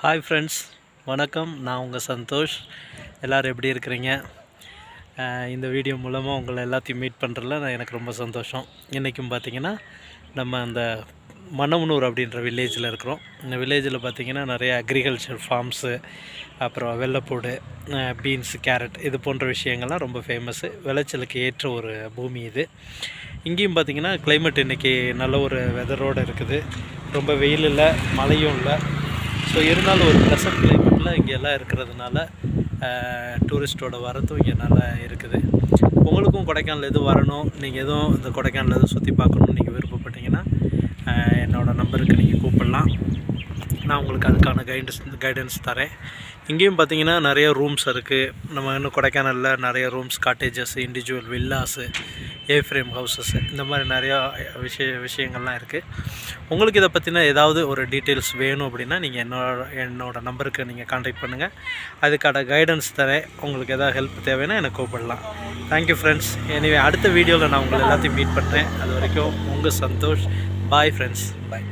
Hi friends, வணக்கம். நான் உங்கள் சந்தோஷ். எல்லோரும் எப்படி இருக்கிறீங்க? இந்த வீடியோ மூலமாக உங்களை எல்லாத்தையும் மீட் பண்ணுறதுல எனக்கு ரொம்ப சந்தோஷம். இன்றைக்கும் பார்த்திங்கன்னா நம்ம அந்த மணவனூர் அப்படின்ற வில்லேஜில் இருக்கிறோம். இந்த வில்லேஜில் பார்த்திங்கன்னா நிறைய அக்ரிகல்ச்சர் ஃபார்ம்ஸு, அப்புறம் வெள்ளைப்பூடு, பீன்ஸு, கேரட் இது போன்ற விஷயங்கள்லாம் ரொம்ப ஃபேமஸ்ஸு. விளைச்சலுக்கு ஏற்ற ஒரு பூமி இது. இங்கேயும் பார்த்திங்கன்னா கிளைமேட் இன்றைக்கி நல்ல ஒரு வெதரோடு இருக்குது. ரொம்ப வெயில் இல்லை, மழையும் இல்லை. ஸோ இருந்தாலும் ஒரு ப்ளசன்ட் கிளைமேட்டில் இங்கே எல்லாம் இருக்கிறதுனால டூரிஸ்ட்டோட வரத்தும் இங்கே நல்லா இருக்குது. உங்களுக்கும் கொடைக்கானல் எதுவும் வரணும், நீங்கள் எதுவும் இந்த கொடைக்கானல் எதுவும் சுற்றி பார்க்கணுன்னு நீங்கள் விருப்பப்பட்டீங்கன்னா என்னோடய நம்பருக்கு நீங்கள் கூப்பிடலாம். நான் உங்களுக்கு அதுக்கான கைடன்ஸ் தரேன். இங்கேயும் பார்த்திங்கன்னா நிறைய ரூம்ஸ் இருக்குது. நம்ம இன்னும் கொடைக்கானலில் நிறைய rooms, cottages, individual villas, frame houses, இந்த மாதிரி நிறையா விஷயங்கள்லாம் இருக்குது. உங்களுக்கு இதை பற்றின ஏதாவது ஒரு டீட்டெயில்ஸ் வேணும் அப்படின்னா நீங்கள் என்னோடய நம்பருக்கு நீங்கள் கான்டாக்ட் பண்ணுங்கள். அதுக்கான கைடன்ஸ் தரேன். உங்களுக்கு எதாவது ஹெல்ப் தேவைன்னா எனக்கு கூப்பிடலாம். Thank you friends. எனிவே அடுத்த வீடியோவில் நான் உங்களை எல்லாத்தையும் மீட் பண்ணுறேன். அது வரைக்கும் உங்கள் சந்தோஷ். பாய் ஃப்ரெண்ட்ஸ், பாய்.